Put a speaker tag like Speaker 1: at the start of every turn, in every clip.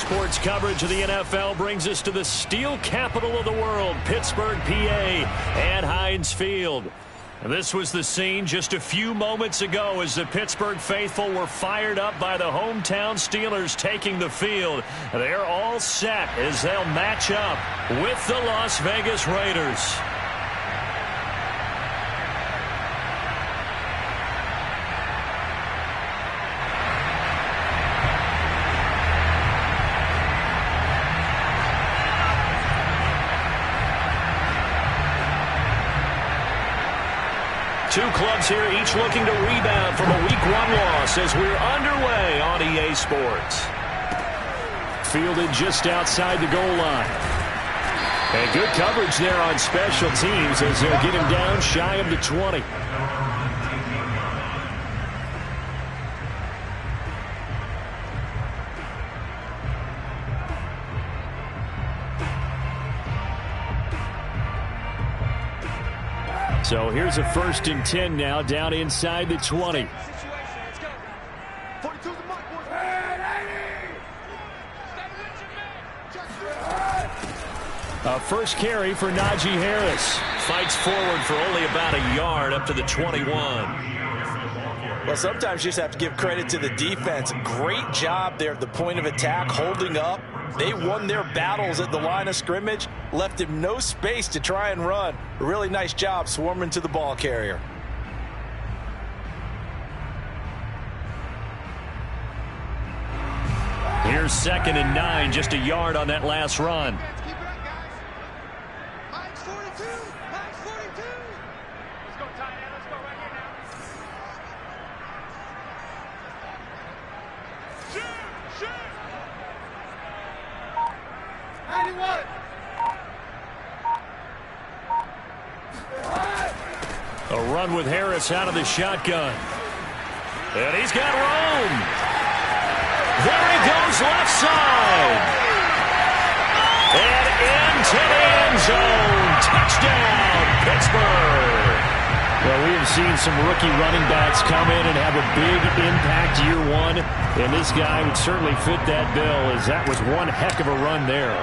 Speaker 1: Sports coverage of the NFL brings us to the steel capital of the world, Pittsburgh, PA, at Heinz Field. This was the scene just a few moments ago as the Pittsburgh faithful were fired up by the hometown Steelers taking the field. They're all set as they'll match up with the Las Vegas Raiders. Two clubs here, each looking to rebound from a Week 1 loss as we're underway on EA Sports. Fielded just outside the goal line. And good coverage there on special teams as they'll get him down shy of the 20. So here's a 1st and 10 now, down inside the 20. A first carry for Najee Harris. Fights forward for only about a yard up to the 21.
Speaker 2: Well, sometimes you just have to give credit to the defense. Great job there at the point of attack, holding up. They won their battles at the line of scrimmage, left him no space to try and run. A really nice job swarming to the ball carrier.
Speaker 1: Here's 2nd and 9, just a yard on that last run. A run with Harris out of the shotgun. And he's got room. There he goes left side. And into the end zone. Touchdown, Pittsburgh. Well, we have seen some rookie running backs come in and have a big impact year one. And this guy would certainly fit that bill, as that was one heck of a run there.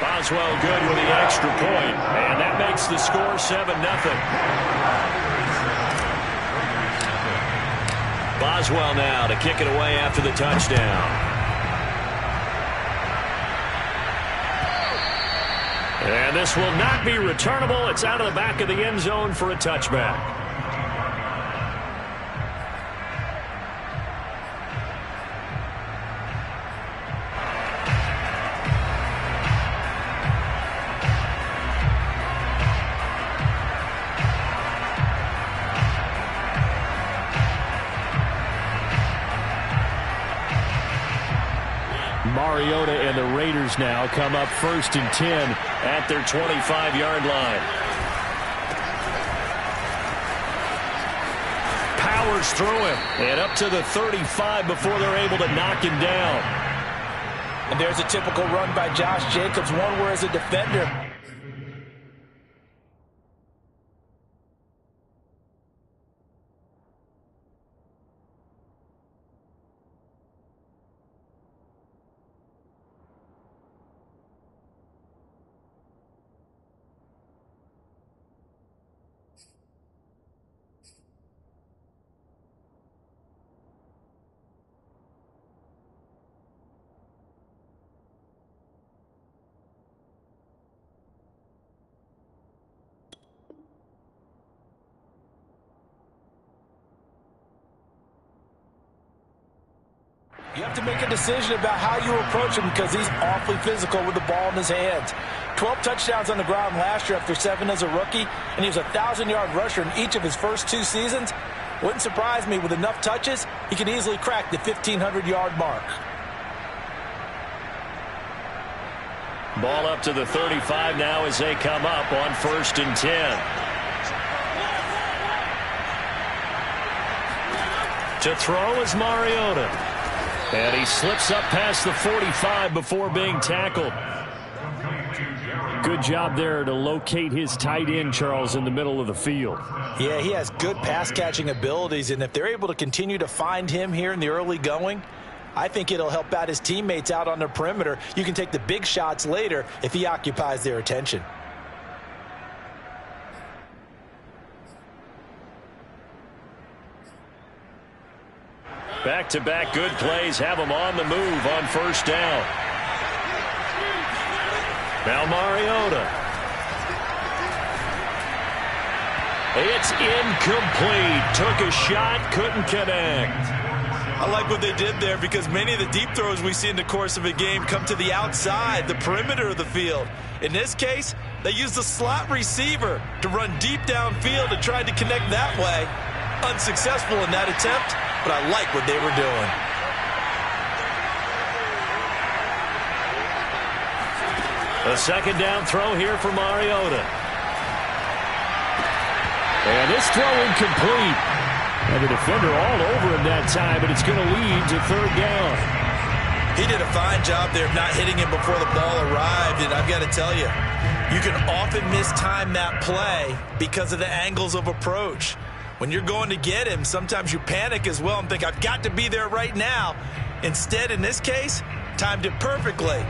Speaker 1: Boswell good with the extra point, and that makes the score 7-0. Boswell now to kick it away after the touchdown. And this will not be returnable. It's out of the back of the end zone for a touchback. Mariota and the Raiders now come up 1st and 10 at their 25-yard line. Powers through him and up to the 35 before they're able to knock him down.
Speaker 2: And there's a typical run by Josh Jacobs, one where as a defender, you have to make a decision about how you approach him because he's awfully physical with the ball in his hands. 12 touchdowns on the ground last year after 7 as a rookie, and he was a 1,000-yard rusher in each of his first 2 seasons. Wouldn't surprise me, with enough touches, he could easily crack the 1,500-yard mark.
Speaker 1: Ball up to the 35 now as they come up on 1st and 10. To throw is Mariota. And he slips up past the 45 before being tackled. Good job there to locate his tight end, Charles, in the middle of the field.
Speaker 2: Yeah, he has good pass-catching abilities, and if they're able to continue to find him here in the early going, I think it'll help out his teammates out on the perimeter. You can take the big shots later if he occupies their attention.
Speaker 1: Back-to-back good plays have him on the move on first down. Now Mariota. It's incomplete. Took a shot, couldn't connect.
Speaker 2: I like what they did there because many of the deep throws we see in the course of a game come to the outside, the perimeter of the field. In this case, they used the slot receiver to run deep downfield and tried to connect that way. Unsuccessful in that attempt, but I like what they were doing.
Speaker 1: A second down throw here for Mariota. And this throw incomplete. And the defender all over him that time, but it's going to lead to third down.
Speaker 2: He did a fine job there of not hitting him before the ball arrived, and I've got to tell you, you can often mistime that play because of the angles of approach. When you're going to get him, sometimes you panic as well and think, I've got to be there right now. Instead, in this case, timed it perfectly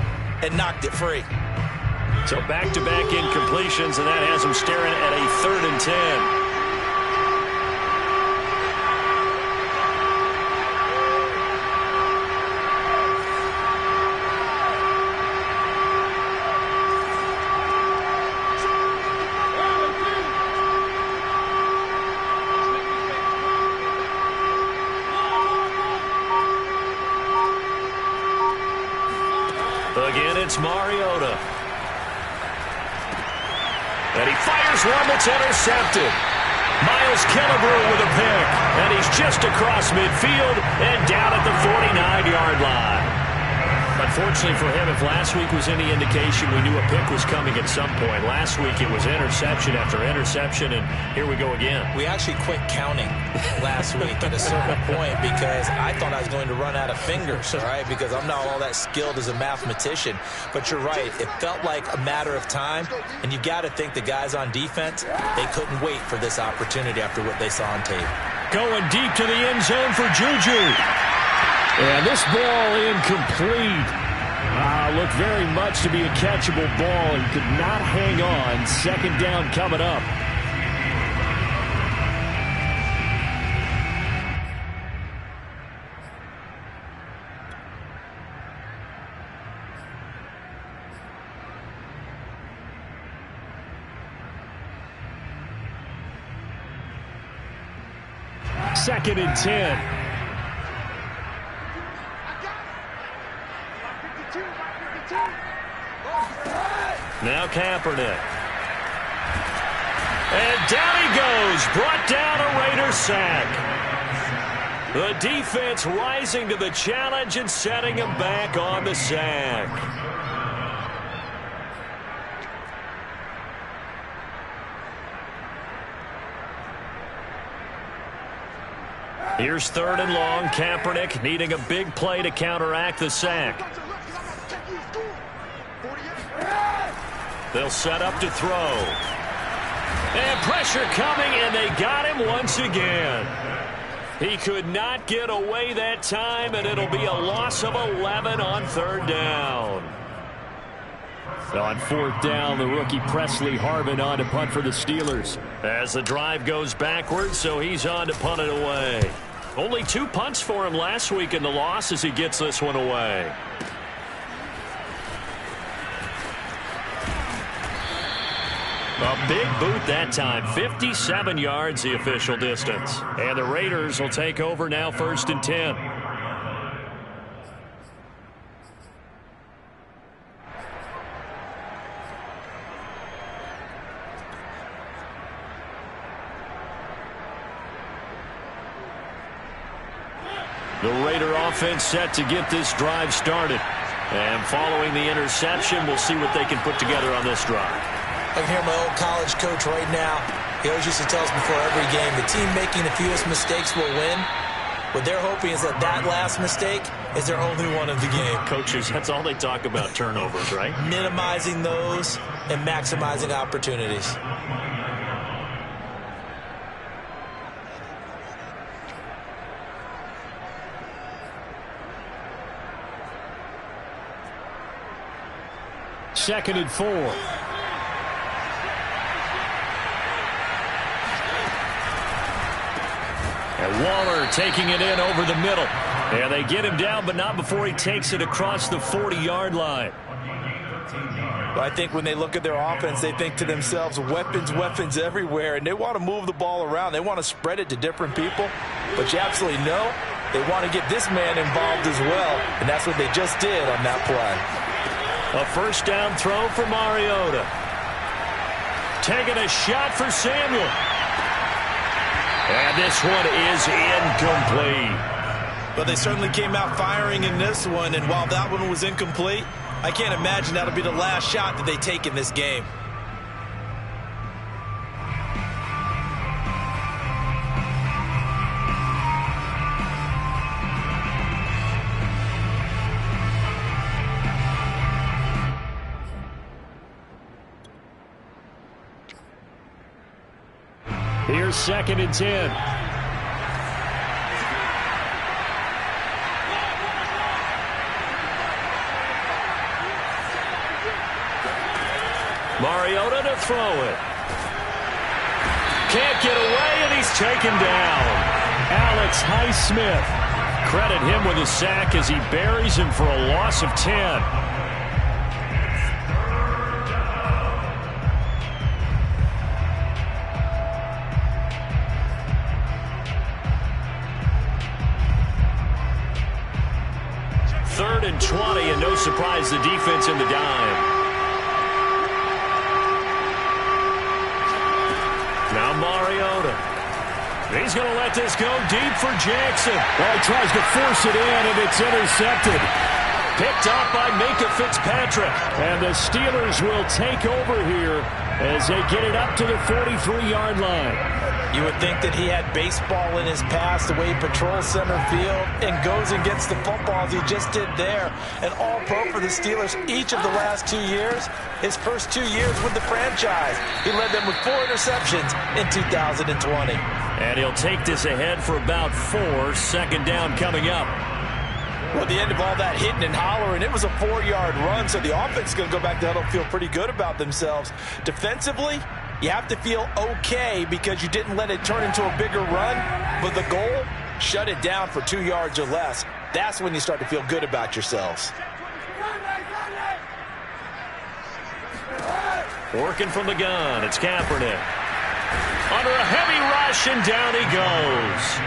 Speaker 2: and knocked it free.
Speaker 1: So back-to-back incompletions, and that has him staring at a 3rd and 10. Again, it's Mariota. And he fires one that's intercepted. Myles Killebrew with a pick. And he's just across midfield and down at the 49-yard line. Unfortunately for him, if last week was any indication, we knew a pick was coming at some point. Last week it was interception after interception, and here we go again.
Speaker 2: We actually quit counting last week at a certain point because I thought I was going to run out of fingers, all right, because I'm not all that skilled as a mathematician. But you're right. It felt like a matter of time, and you got to think the guys on defense, they couldn't wait for this opportunity after what they saw on tape.
Speaker 1: Going deep to the end zone for Juju. And this ball incomplete. Looked very much to be a catchable ball and could not hang on. Second down coming up. Second and 10. Now Kaepernick. And down he goes. Brought down a Raider sack. The defense rising to the challenge and setting him back on the sack. Here's 3rd and long. Kaepernick needing a big play to counteract the sack. They'll set up to throw. And pressure coming, and they got him once again. He could not get away that time, and it'll be a loss of 11 on 3rd down. On 4th down, the rookie Presley Harvin on to punt for the Steelers. As the drive goes backwards, so he's on to punt it away. Only 2 punts for him last week in the loss as he gets this one away. A big boot that time. 57 yards the official distance. And the Raiders will take over now 1st and 10. The Raider offense set to get this drive started. And following the interception, we'll see what they can put together on this drive.
Speaker 2: I can hear my old college coach right now. He always used to tell us before every game, the team making the fewest mistakes will win. What they're hoping is that last mistake is their only one of the game.
Speaker 1: Coaches, that's all they talk about, turnovers, right?
Speaker 2: Minimizing those and maximizing opportunities.
Speaker 1: Second and 4. And Waller taking it in over the middle. And they get him down, but not before he takes it across the 40-yard line.
Speaker 2: Well, I think when they look at their offense, they think to themselves, weapons everywhere, and they want to move the ball around. They want to spread it to different people. But you absolutely know they want to get this man involved as well, and that's what they just did on that play.
Speaker 1: A first down throw for Mariota. Taking a shot for Samuel. And this one is incomplete.
Speaker 2: But they certainly came out firing in this one, and while that one was incomplete, I can't imagine that'll be the last shot that they take in this game.
Speaker 1: Here's second and 10. Mariota to throw it. Can't get away, and he's taken down. Alex Highsmith. Credit him with a sack as he buries him for a loss of 10. Third and 20, and no surprise, the defense in the dime. Now Mariota. He's going to let this go deep for Jackson.
Speaker 3: Well, he tries to force it in, and it's intercepted.
Speaker 1: Picked up by Minkah Fitzpatrick.
Speaker 3: And the Steelers will take over here as they get it up to the 43-yard line.
Speaker 2: You would think that he had baseball in his past, the way he patrols center field and goes and gets the footballs he just did there. An all-pro for the Steelers each of the last 2 years. His first 2 years with the franchise, he led them with 4 interceptions in 2020.
Speaker 1: And he'll take this ahead for about 4. Second down coming up.
Speaker 2: Well, at the end of all that hitting and hollering, it was a 4-yard run, so the offense is going to go back to huddle, feel pretty good about themselves. Defensively, you have to feel okay because you didn't let it turn into a bigger run, but the goal, shut it down for 2 yards or less. That's when you start to feel good about yourselves.
Speaker 1: Working from the gun, it's Kaepernick. Under a heavy rush, and down he goes.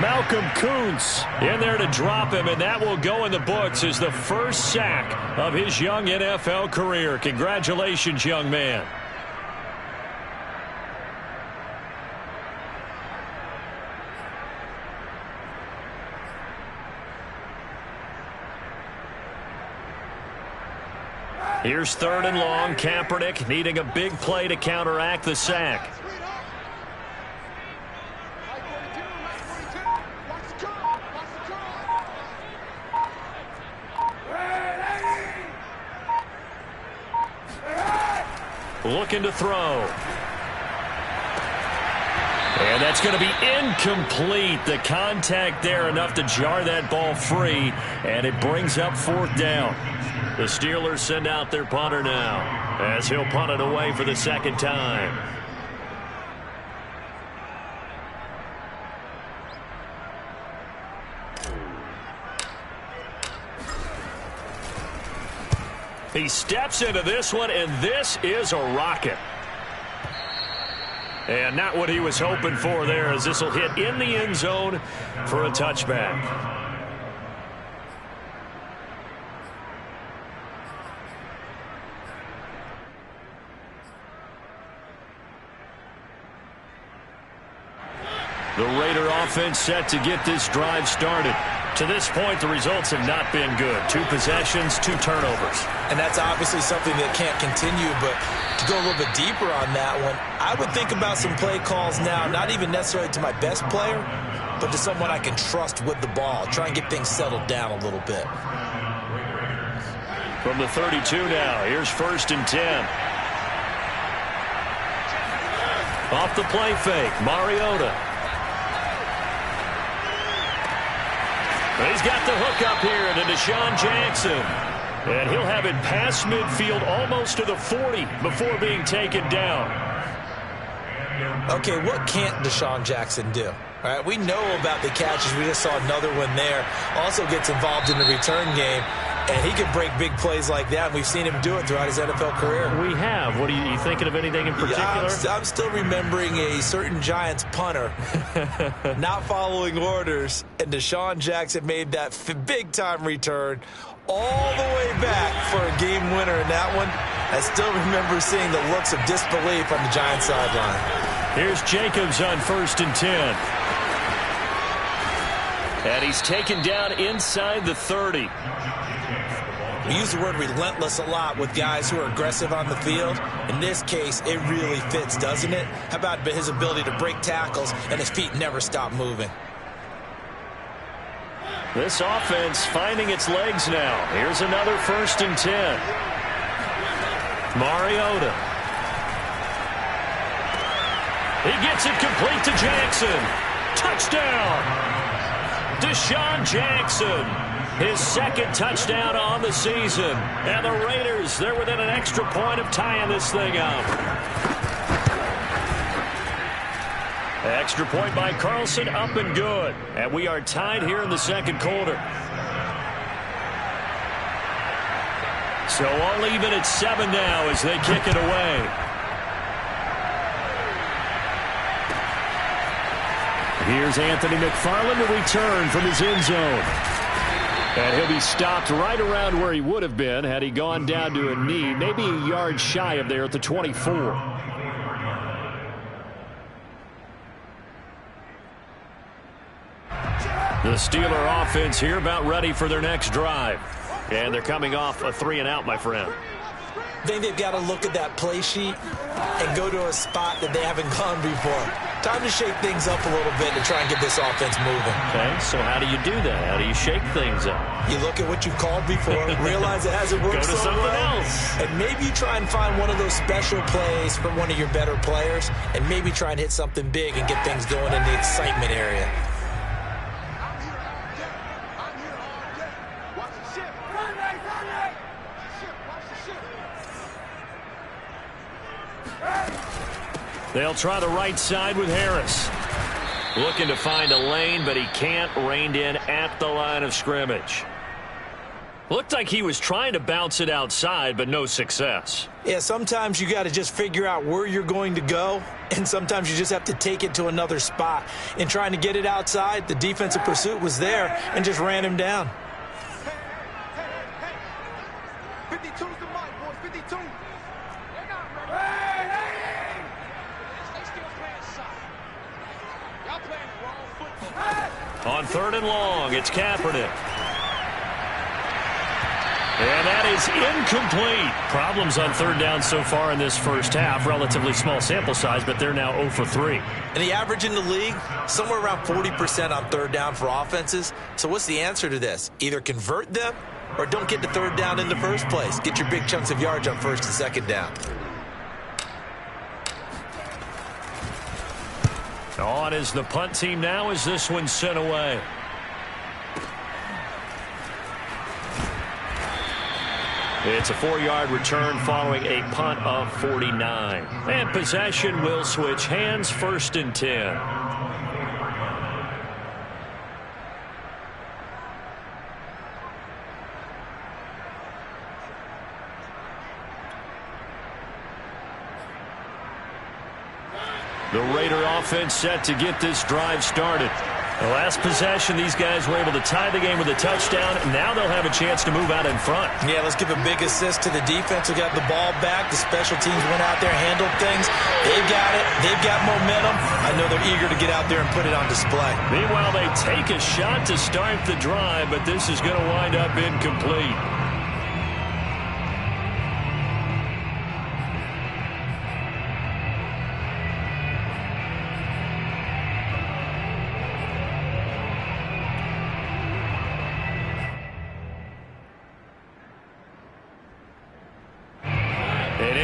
Speaker 1: Malcolm Kuntz in there to drop him, and that will go in the books as the first sack of his young NFL career. Congratulations, young man. Here's third and long. Kaepernick needing a big play to counteract the sack. Looking to throw. And that's going to be incomplete. The contact there enough to jar that ball free, and it brings up fourth down. The Steelers send out their punter now as he'll punt it away for the second time. He steps into this one, and this is a rocket. And not what he was hoping for there, as this will hit in the end zone for a touchback. The Raider offense set to get this drive started. To this point, the results have not been good. 2 possessions, 2 turnovers.
Speaker 2: And that's obviously something that can't continue, but to go a little bit deeper on that one, I would think about some play calls now, not even necessarily to my best player, but to someone I can trust with the ball. Try and get things settled down a little bit.
Speaker 1: From the 32 now, here's 1st and 10. Off the play fake, Mariota. He's got the hook up here to Deshaun Jackson. And he'll have it past midfield almost to the 40 before being taken down.
Speaker 2: Okay, what can't Deshaun Jackson do? All right, we know about the catches. We just saw another one there. Also gets involved in the return game. And he can break big plays like that. We've seen him do it throughout his NFL career.
Speaker 1: We have. What are you thinking of anything in particular?
Speaker 2: Yeah, I'm still remembering a certain Giants punter not following orders. And Deshaun Jackson made that big-time return all the way back for a game winner in that one. I still remember seeing the looks of disbelief on the Giants sideline.
Speaker 1: Here's Jacobs on 1st and 10. And he's taken down inside the 30.
Speaker 2: We use the word relentless a lot with guys who are aggressive on the field. In this case, it really fits, doesn't it? How about his ability to break tackles and his feet never stop moving?
Speaker 1: This offense finding its legs now. Here's another 1st and 10. Mariota. He gets it complete to Jackson. Touchdown! Deshaun Jackson. His 2nd touchdown on the season. And the Raiders, they're within an extra point of tying this thing up. Extra point by Carlson, up and good. And we are tied here in the 2nd quarter. So all even at 7 now as they kick it away. Here's Anthony McFarland to return from his end zone. And he'll be stopped right around where he would have been had he gone down to a knee, maybe a yard shy of there at the 24. The Steeler offense here about ready for their next drive. And they're coming off a 3-and-out, my friend.
Speaker 2: I think they've got to look at that play sheet and go to a spot that they haven't gone before. Time to shake things up a little bit to try and get this offense moving.
Speaker 1: Okay, so how do you do that? How do you shake things up?
Speaker 2: You look at what you've called before, realize it hasn't worked
Speaker 1: so
Speaker 2: well.
Speaker 1: Go to something else.
Speaker 2: And maybe you try and find one of those special plays from one of your better players, and maybe try and hit something big and get things going in the excitement area. They'll try the right side with Harris. Looking to find a lane, but he can't. Reined in at the line of scrimmage. Looked like he was trying to bounce it outside, but no success. Yeah, sometimes you got to just figure out where you're going to go, and sometimes you just have to take it to another spot. In trying to get it outside, the defensive pursuit was there and just ran him down.
Speaker 4: 52's the mic, boys. 52.
Speaker 1: On 3rd and long, it's Kaepernick. And that is incomplete. Problems on 3rd down so far in this first half. Relatively small sample size, but they're now 0 for 3.
Speaker 2: And the average in the league, somewhere around 40% on 3rd down for offenses. So what's the answer to this? Either convert them or don't get to 3rd down in the first place. Get your big chunks of yards on 1st and 2nd down.
Speaker 1: On is the punt team now as this one's sent away. It's a 4-yard return following a punt of 49. And possession will switch hands, 1st and 10. The Raider offense set to get this drive started. The last possession, these guys were able to tie the game with a touchdown. Now they'll have a chance to move out in front.
Speaker 2: Yeah, let's give a big assist to the defense who got the ball back. The special teams went out there, handled things. They've got it. They've got momentum. I know they're eager to get out there and put it on display.
Speaker 1: Meanwhile, they take a shot to start the drive, but this is going to wind up incomplete.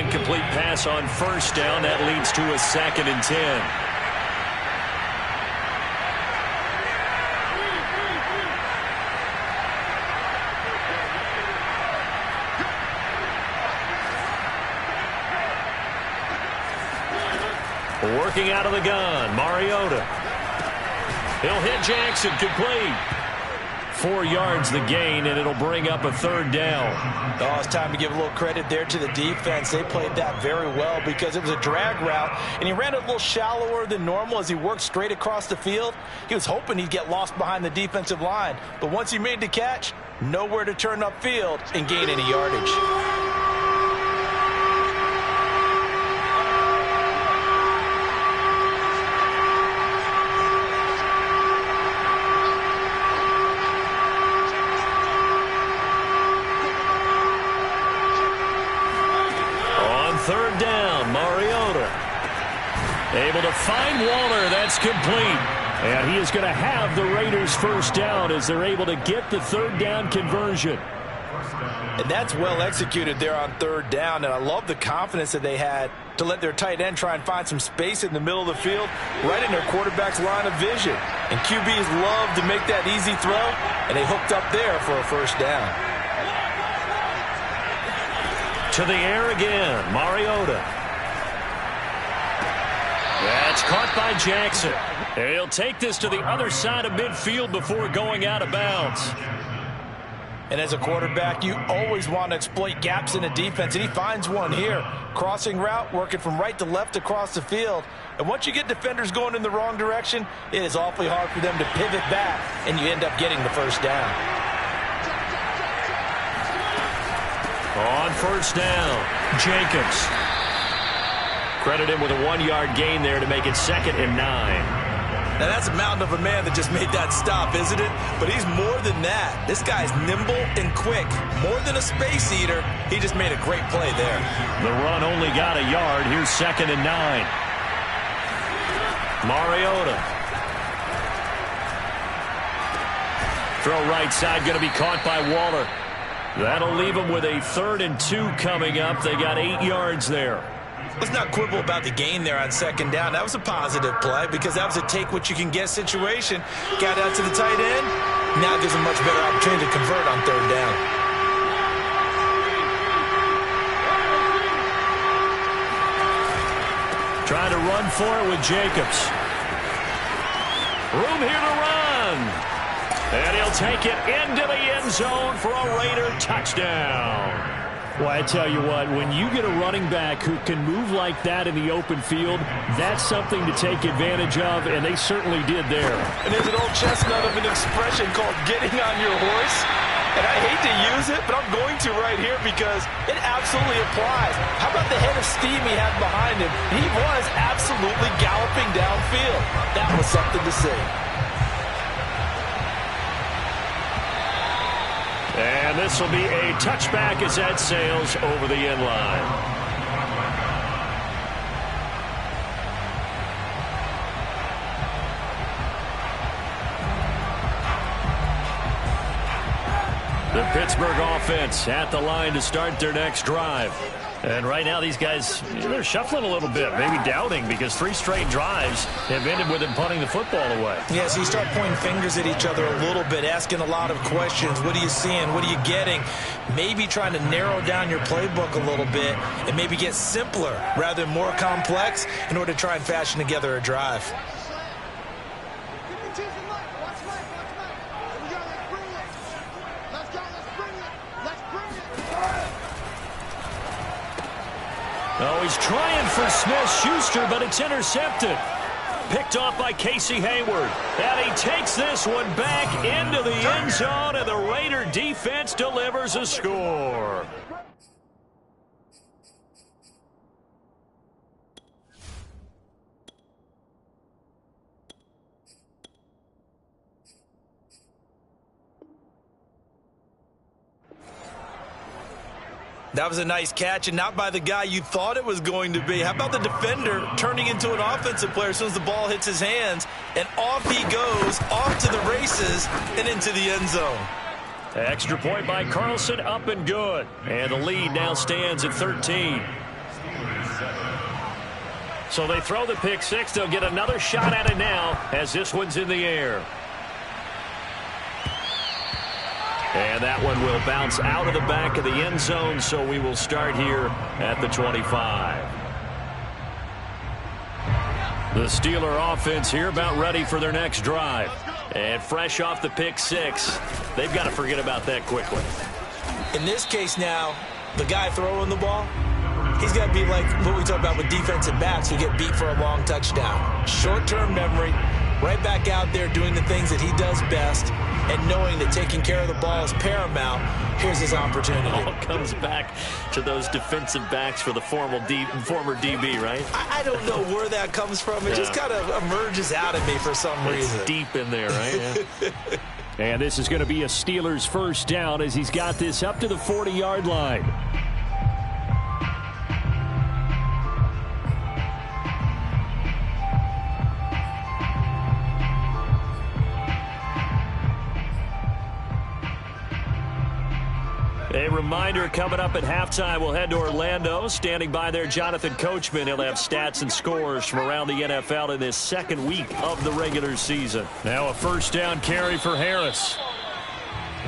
Speaker 1: incomplete pass on first down. That leads to a 2nd and 10. Working out of the gun, Mariota. He'll hit Jackson, complete. 4 yards the gain, and it'll bring up a 3rd down.
Speaker 2: Oh, it's time to give a little credit there to the defense. They played that very well because it was a drag route, and he ran it a little shallower than normal as he worked straight across the field. He was hoping he'd get lost behind the defensive line, but once he made the catch, nowhere to turn upfield and gain any yardage.
Speaker 1: Third down, Mariota. Able to find Waller. That's complete. And he is going to have the Raiders first down as they're able to get the 3rd down conversion.
Speaker 2: And that's well executed there on 3rd down. And I love the confidence that they had to let their tight end try and find some space in the middle of the field, right in their quarterback's line of vision. And QBs love to make that easy throw, and they hooked up there for a first down.
Speaker 1: To the air again, Mariota. That's caught by Jackson. He'll take this to the other side of midfield before going out of bounds.
Speaker 2: And as a quarterback, you always want to exploit gaps in a defense, and he finds one here. Crossing route, working from right to left across the field. And once you get defenders going in the wrong direction, it is awfully hard for them to pivot back, and you end up getting the first down.
Speaker 1: On first down, Jacobs. Credit him with a 1-yard gain there to make it 2nd and 9.
Speaker 2: Now that's a mountain of a man that just made that stop, isn't it? But he's more than that. This guy's nimble and quick. More than a space eater, he just made a great play there.
Speaker 1: The run only got a yard. Here's 2nd and 9. Mariota. Throw right side, going to be caught by Waller. That'll leave them with a 3rd and 2 coming up. They got 8 yards there.
Speaker 2: Let's not quibble about the gain there on 2nd down. That was a positive play because that was a take-what-you-can-get situation. Got out to the tight end. Now gives them much better opportunity to convert on 3rd down.
Speaker 1: Trying to run for it with Jacobs. Room here to run. And he'll take it into the end zone for a Raider touchdown. Well, I tell you what, when you get a running back who can move like that in the open field, that's something to take advantage of, and they certainly did there.
Speaker 2: And there's an old chestnut of an expression called getting on your horse. And I hate to use it, but I'm going to right here because it absolutely applies. How about the head of steam he had behind him? He was absolutely galloping downfield. That was something to see.
Speaker 1: And this will be a touchback as that sails over the end line. The Pittsburgh offense at the line to start their next drive. And right now these guys, they're shuffling a little bit, maybe doubting, because 3 straight drives have ended with them punting the football away.
Speaker 2: Yeah, so you start pointing fingers at each other a little bit, asking a lot of questions. What are you seeing? What are you getting? Maybe trying to narrow down your playbook a little bit and maybe get simpler rather than more complex in order to try and fashion together a drive.
Speaker 1: Oh, he's trying for Smith-Schuster, but it's intercepted. Picked off by Casey Hayward. And he takes this one back into the end zone, and the Raider defense delivers a score.
Speaker 2: That was a nice catch, and not by the guy you thought it was going to be. How about the defender turning into an offensive player as soon as the ball hits his hands, and off he goes, off to the races, and into the end zone.
Speaker 1: Extra point by Carlson, up and good. And the lead now stands at 13. So they throw the pick six. They'll get another shot at it now as this one's in the air. And that one will bounce out of the back of the end zone, so we will start here at the 25. The Steeler offense here about ready for their next drive. And fresh off the pick six, they've got to forget about that quickly.
Speaker 2: In this case now, the guy throwing the ball, he's got to be like what we talk about with defensive backs who get beat for a long touchdown. Short-term memory, right back out there doing the things that he does best, and knowing that taking care of the ball is paramount. Here's his opportunity.
Speaker 1: All comes back to those defensive backs for the former DB, right?
Speaker 2: I don't know where that comes from. It just kind of emerges out of me for some reason.
Speaker 1: It's deep in there, right? Yeah.
Speaker 3: And this is going to be a Steelers first down as he's got this up to the 40-yard line.
Speaker 1: A reminder, coming up at halftime, we'll head to Orlando. Standing by there, Jonathan Coachman. He'll have stats and scores from around the NFL in this second week of the regular season.
Speaker 3: Now a first down carry for Harris.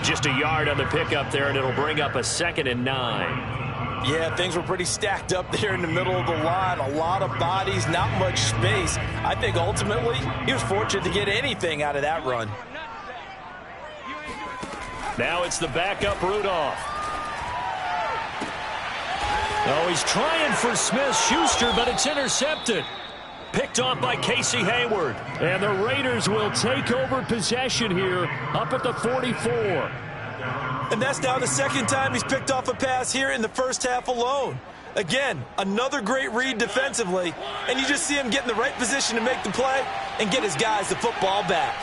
Speaker 1: Just a yard on the pickup there, and it'll bring up a 2nd and 9.
Speaker 2: Yeah, things were pretty stacked up there in the middle of the line. A lot of bodies, not much space. I think ultimately he was fortunate to get anything out of that run.
Speaker 1: Now it's the backup Rudolph. Oh, he's trying for Smith-Schuster, but it's intercepted. Picked off by Casey Hayward.
Speaker 3: And the Raiders will take over possession here up at the 44.
Speaker 2: And that's now the second time he's picked off a pass here in the first half alone. Again, another great read defensively, and you just see him get in the right position to make the play and get his guys the football back.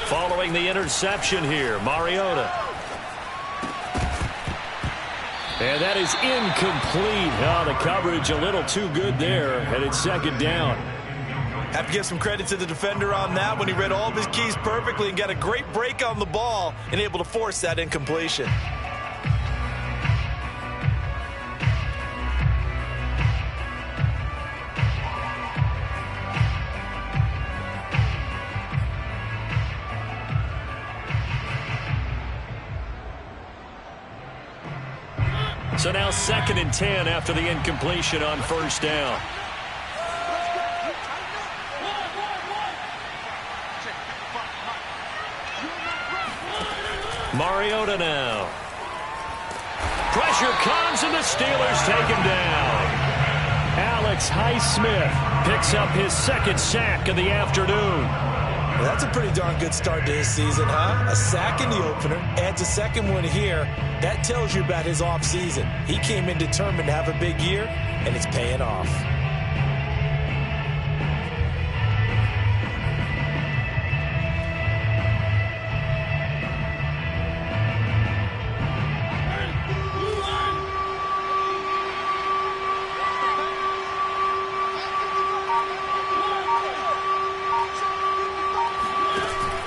Speaker 1: Following the interception here, Mariota.
Speaker 3: And that is incomplete. Oh, the coverage a little too good there, and it's second down.
Speaker 2: Have to give some credit to the defender on that when he read all of his keys perfectly and got a great break on the ball and able to force that incompletion.
Speaker 1: So now 2nd and 10 after the incompletion on first down. Mariota now. Pressure comes and the Steelers take him down.
Speaker 3: Alex Highsmith picks up his 2nd sack of the afternoon.
Speaker 2: Well, that's a pretty darn good start to his season, huh? A sack in the opener, adds a 2nd one here. That tells you about his offseason. He came in determined to have a big year, and it's paying off.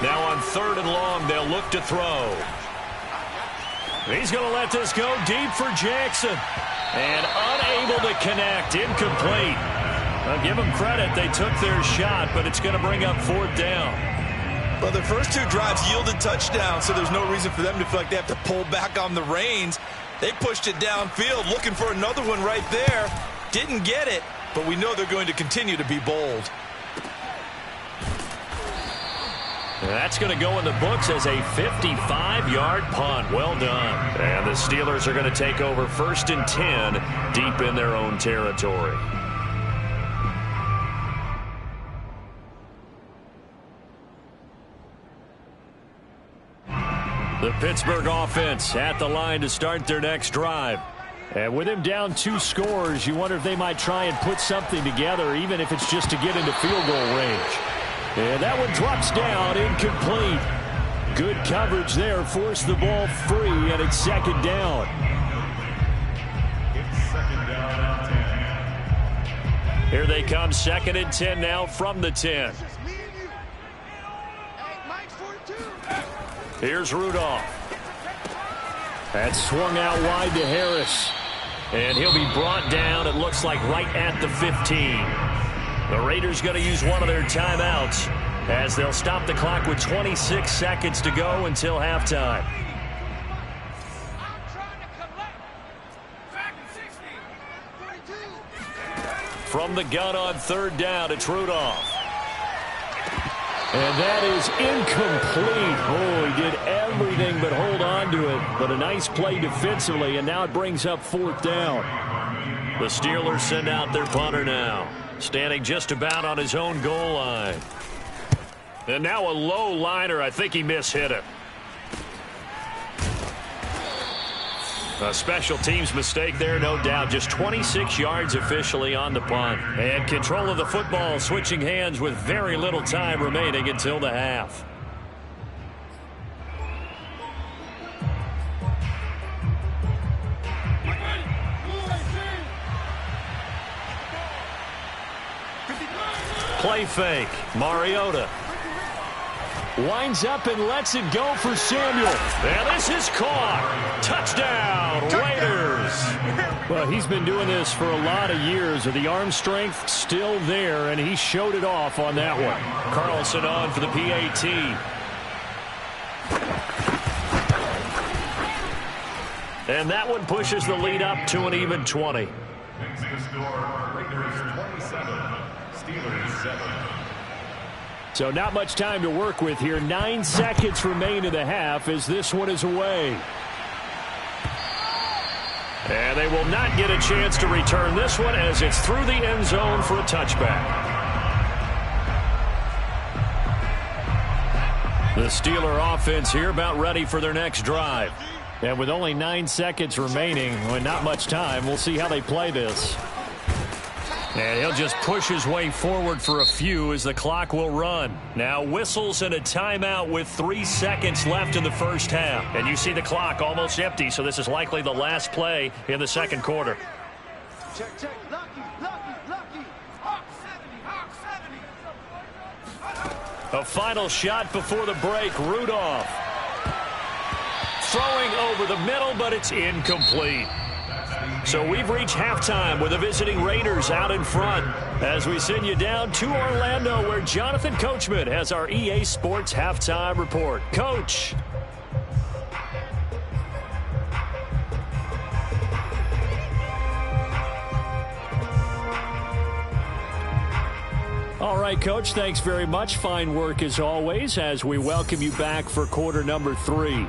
Speaker 1: Now on 3rd and long, they'll look to throw. He's going to let this go deep for Jackson. And unable to connect. Incomplete. I'll give them credit. They took their shot, but it's going to bring up 4th down.
Speaker 2: Well, their first 2 drives yielded touchdowns, so there's no reason for them to feel like they have to pull back on the reins. They pushed it downfield, looking for another one right there. Didn't get it, but we know they're going to continue to be bold.
Speaker 1: That's going to go in the books as a 55-yard punt. Well done. And the Steelers are going to take over 1st and 10 deep in their own territory. The Pittsburgh offense at the line to start their next drive.
Speaker 3: And with him down 2 scores, you wonder if they might try and put something together, even if it's just to get into field goal range. And that one drops down, incomplete. Good coverage there, forced the ball free, and it's 2nd down.
Speaker 1: Here they come, 2nd and 10 now from the 10. Here's Rudolph.
Speaker 3: That swung out wide to Harris.
Speaker 1: And he'll be brought down, it looks like, right at the 15. The Raiders going to use one of their timeouts as they'll stop the clock with 26 seconds to go until halftime. From the gun on third down, it's Rudolph.
Speaker 3: And that is incomplete. Oh, he did everything but hold on to it. But a nice play defensively, and now it brings up fourth down.
Speaker 1: The Steelers send out their punter now, standing just about on his own goal line. And now a low liner. I think he mishit it. A special teams mistake there, no doubt. Just 26 yards officially on the punt. And control of the football switching hands with very little time remaining until the half. Play fake. Mariota winds up and lets it go for Samuel. And this is caught. Touchdown, Raiders.
Speaker 3: Well, he's been doing this for a lot of years. The arm strength still there, and he showed it off on that one.
Speaker 1: Carlson on for the PAT. And that one pushes the lead up to an even 20.
Speaker 5: Next to score, Raiders 27, Steelers 7.
Speaker 3: So not much time to work with here. 9 seconds remain in the half as this one is away.
Speaker 1: And they will not get a chance to return this one as it's through the end zone for a touchback. The Steeler offense here about ready for their next drive.
Speaker 3: And with only 9 seconds remaining, with not much time, we'll see how they play this.
Speaker 1: And he'll just push his way forward for a few as the clock will run. Now whistles and a timeout with 3 seconds left in the first half. And you see the clock almost empty, so this is likely the last play in the second quarter.
Speaker 4: Check, check. Lucky, lucky, lucky. Hawk 70, Hawk 70.
Speaker 1: A final shot before the break. Rudolph throwing over the middle, but it's incomplete. So we've reached halftime with the visiting Raiders out in front as we send you down to Orlando where Jonathan Coachman has our EA Sports halftime report. Coach.
Speaker 3: All right, Coach, thanks very much. Fine work as always as we welcome you back for quarter number 3.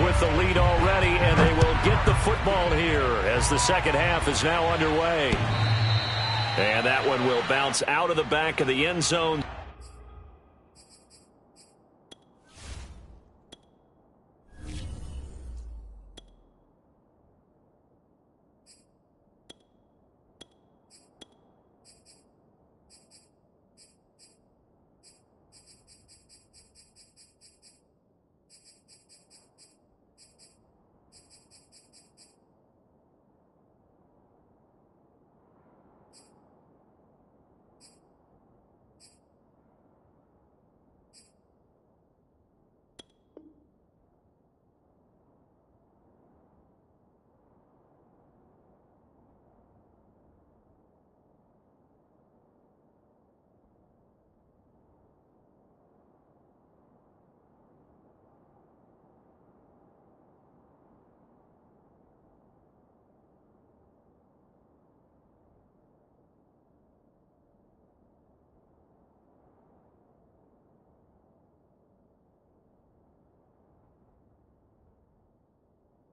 Speaker 1: With the lead already, and they will get the football here as the second half is now underway. And that one will bounce out of the back of the end zone.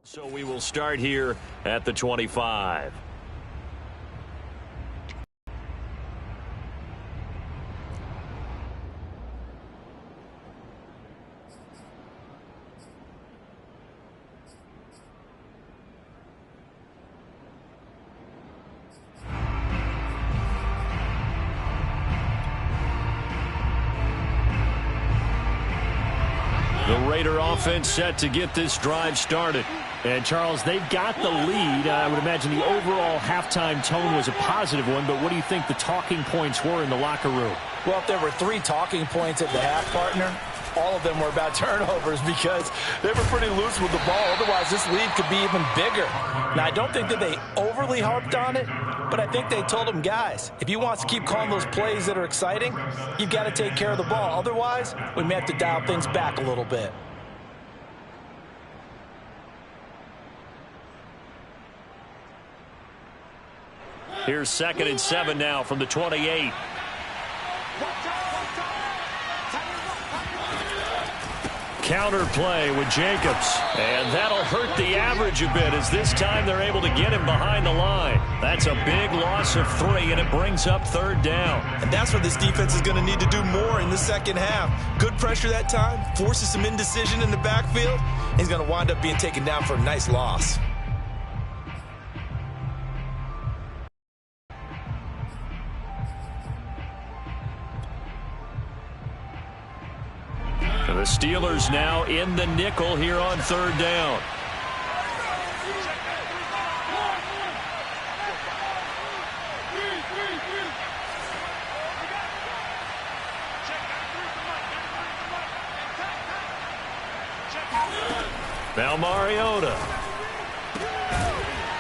Speaker 1: So we will start here at the 25. The Raider offense set to get this drive started.
Speaker 3: And, Charles, they've got the lead. I would imagine the overall halftime tone was a positive one, but what do you think the talking points were in the locker room?
Speaker 2: Well, if there were 3 talking points at the half, partner, all of them were about turnovers because they were pretty loose with the ball. Otherwise, this lead could be even bigger. Now, I don't think that they overly harped on it, but I think they told them, guys, if you want to keep calling those plays that are exciting, you've got to take care of the ball. Otherwise, we may have to dial things back a little bit.
Speaker 1: Here's 2nd and 7 now from the 28. Counter play with Jacobs. And that'll hurt the average a bit as this time they're able to get him behind the line. That's a big loss of 3, and it brings up 3rd down.
Speaker 2: And that's where this defense is going to need to do more in the second half. Good pressure that time, forces some indecision in the backfield. He's going to wind up being taken down for a nice loss.
Speaker 1: The Steelers now in the nickel here on 3rd down. Now Mariota.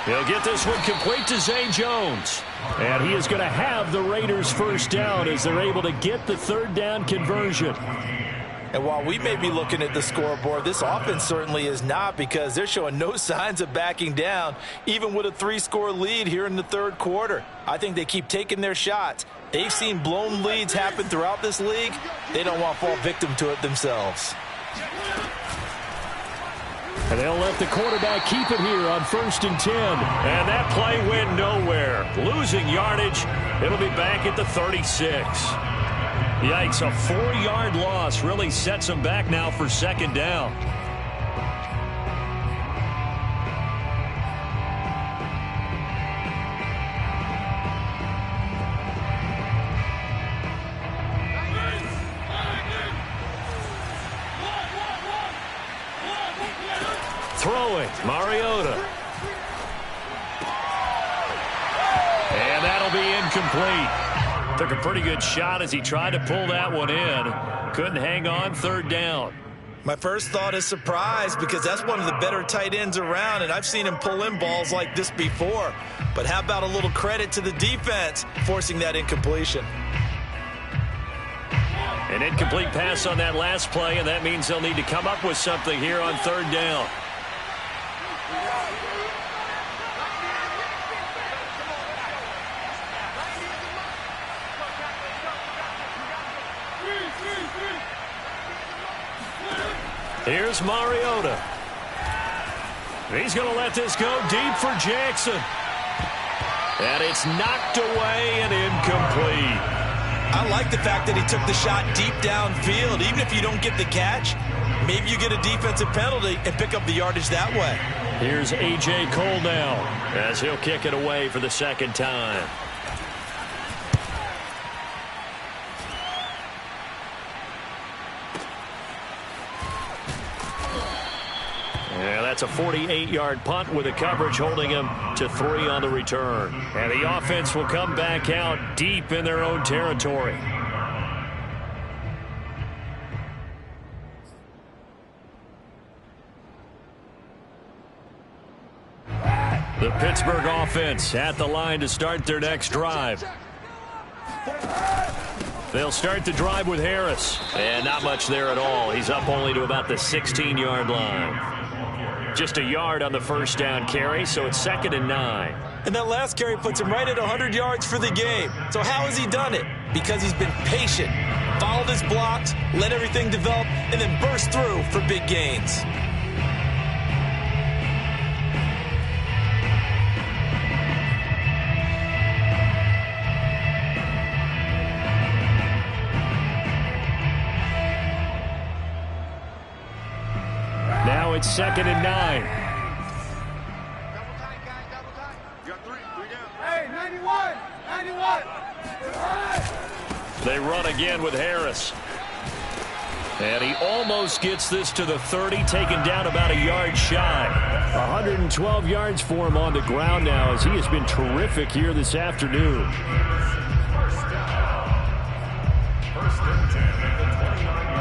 Speaker 1: He'll get this one complete to Zay Jones. And he is going to have the Raiders' 1st down as they're able to get the 3rd down conversion.
Speaker 2: And while we may be looking at the scoreboard, this offense certainly is not because they're showing no signs of backing down, even with a 3-score lead here in the 3rd quarter. I think they keep taking their shots. They've seen blown leads happen throughout this league. They don't want to fall victim to it themselves.
Speaker 3: And they'll let the quarterback keep it here on 1st and 10.
Speaker 1: And that play went nowhere. Losing yardage. It'll be back at the 36. Yikes, a 4-yard loss really sets them back now for 2nd down. Throwing, Mariota. And that'll be incomplete. Took a pretty good shot as he tried to pull that one in. Couldn't hang on, 3rd down.
Speaker 2: My first thought is surprise because that's one of the better tight ends around, and I've seen him pull in balls like this before. But how about a little credit to the defense forcing that incompletion?
Speaker 1: An incomplete pass on that last play, and that means they'll need to come up with something here on 3rd down. Here's Mariota. He's going to let this go deep for Jackson. And it's knocked away and incomplete.
Speaker 2: I like the fact that he took the shot deep downfield. Even if you don't get the catch, maybe you get a defensive penalty and pick up the yardage that way.
Speaker 1: Here's A.J. Cole now as he'll kick it away for the 2nd time. Yeah, that's a 48-yard punt with the coverage holding him to 3 on the return. And the offense will come back out deep in their own territory. The Pittsburgh offense at the line to start their next drive. They'll start the drive with Harris. And not much there at all. He's up only to about the 16-yard line. Just a yard on the 1st down carry, so it's 2nd and 9.
Speaker 2: And that last carry puts him right at 100 yards for the game. So how has he done it? Because he's been patient, followed his blocks, let everything develop, and then burst through for big gains.
Speaker 3: Now it's 2nd and 9.
Speaker 4: Hey, 91! 91!
Speaker 1: They run again with Harris. And he almost gets this to the 30, taken down about a yard shy.
Speaker 3: 112 yards for him on the ground now, as he has been terrific here this afternoon.
Speaker 5: First and 10 at the 29-yard line.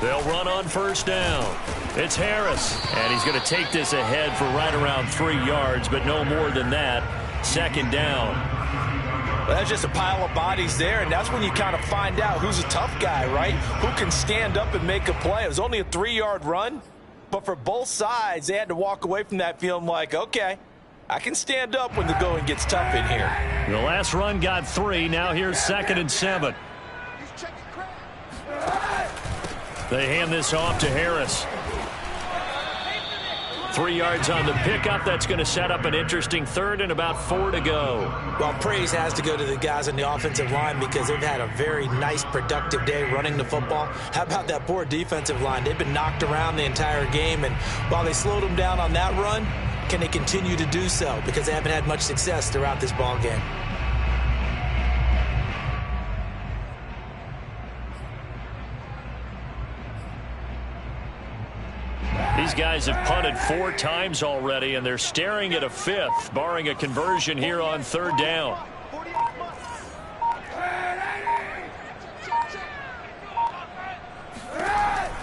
Speaker 1: They'll run on first down. It's Harris, and he's going to take this ahead for right around 3 yards, but no more than that. Second down.
Speaker 2: Well, that's just a pile of bodies there, and that's when you kind of find out who's a tough guy, right? Who can stand up and make a play. It was only a 3-yard run, but for both sides, they had to walk away from that feeling like, okay, I can stand up when the going gets tough in here.
Speaker 1: The last run got 3. Now here's 2nd and 7. They hand this off to Harris. 3 yards on the pickup. That's going to set up an interesting third and about 4 to go.
Speaker 2: Well, praise has to go to the guys on the offensive line because they've had a very nice, productive day running the football. How about that poor defensive line? They've been knocked around the entire game, and while they slowed them down on that run, can they continue to do so? Because they haven't had much success throughout this ball game.
Speaker 1: These guys have punted 4 times already, and they're staring at a 5th, barring a conversion here on 3rd down.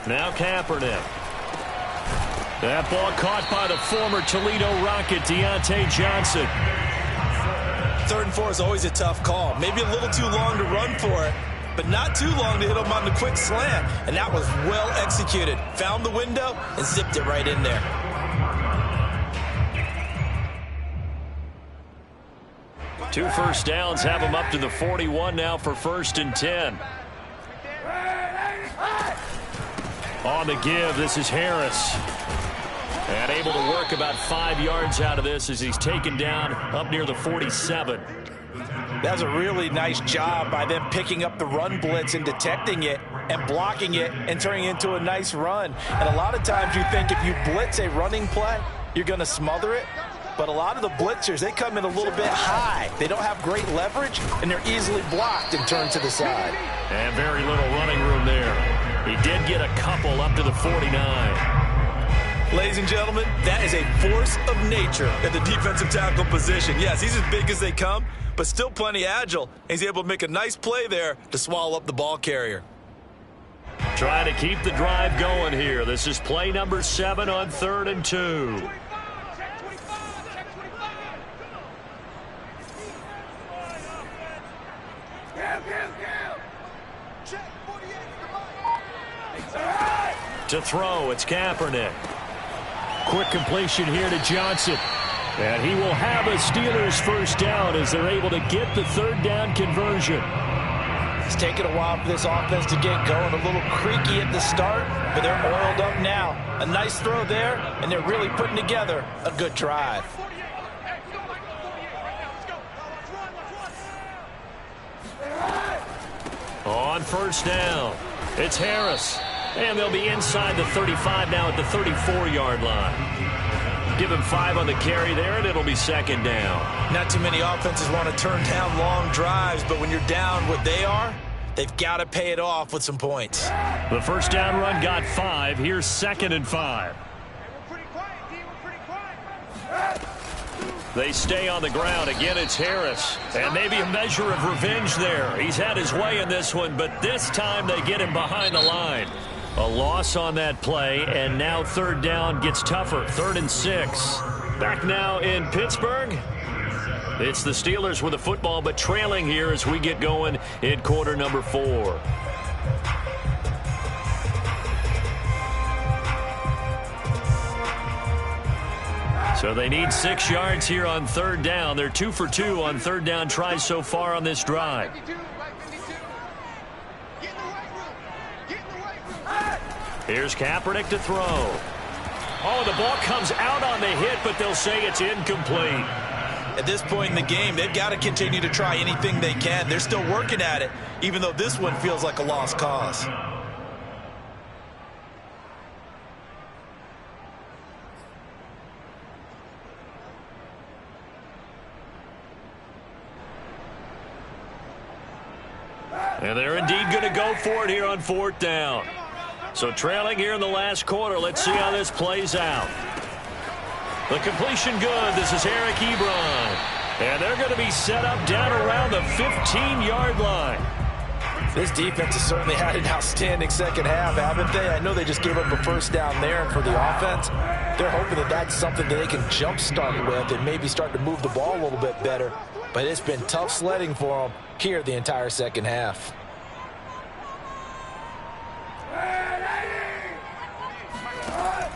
Speaker 1: Now Kaepernick. That ball caught by the former Toledo Rocket, Deontay Johnson.
Speaker 2: 3rd and 4 is always a tough call. Maybe a little too long to run for it, but not too long to hit him on the quick slant. And that was well executed. Found the window and zipped it right in there.
Speaker 1: Two first downs have him up to the 41 now for 1st and 10. On the give, this is Harris. And able to work about 5 yards out of this as he's taken down up near the 47.
Speaker 2: That's a really nice job by them picking up the run blitz and detecting it and blocking it and turning it into a nice run. And a lot of times you think if you blitz a running play, you're going to smother it. But a lot of the blitzers, they come in a little bit high. They don't have great leverage, and they're easily blocked and turned to the side.
Speaker 1: And very little running room there. He did get a couple up to the 49.
Speaker 2: Ladies and gentlemen, that is a force of nature at the defensive tackle position. Yes, he's as big as they come, but still plenty agile. He's able to make a nice play there to swallow up the ball carrier.
Speaker 1: Trying to keep the drive going here. This is play number 7 on 3rd and 2. To throw, it's Kaepernick.
Speaker 3: Quick completion here to Johnson. And he will have a Steelers first down as they're able to get the 3rd down conversion.
Speaker 2: It's taken a while for this offense to get going. A little creaky at the start, but they're oiled up now. A nice throw there, and they're really putting together a good drive.
Speaker 1: On first down, it's Harris. And they'll be inside the 35 now at the 34-yard line. Give him 5 on the carry there, and it'll be 2nd down.
Speaker 2: Not too many offenses want to turn down long drives, but when you're down what they are, they've got to pay it off with some points.
Speaker 1: The first down run got 5. Here's 2nd and 5. They stay on the ground. Again, it's Harris. And maybe a measure of revenge there. He's had his way in this one, but this time they get him behind the line. A loss on that play, and now 3rd down gets tougher. 3rd and 6. Back now in Pittsburgh. It's the Steelers with the football, but trailing here as we get going in quarter number 4. So they need 6 yards here on 3rd down. They're 2 for 2 on 3rd down tries so far on this drive. Here's Kaepernick to throw. Oh, the ball comes out on the hit, but they'll say it's incomplete.
Speaker 2: At this point in the game, they've got to continue to try anything they can. They're still working at it, even though this one feels like a lost cause.
Speaker 1: And they're indeed going to go for it here on 4th down. So trailing here in the last quarter. Let's see how this plays out. The completion good. This is Eric Ebron. And they're going to be set up down around the 15-yard line.
Speaker 2: This defense has certainly had an outstanding second half, haven't they? I know they just gave up a first down there, and for the offense, they're hoping that that's something that they can jumpstart with and maybe start to move the ball a little bit better. But it's been tough sledding for them here the entire second half.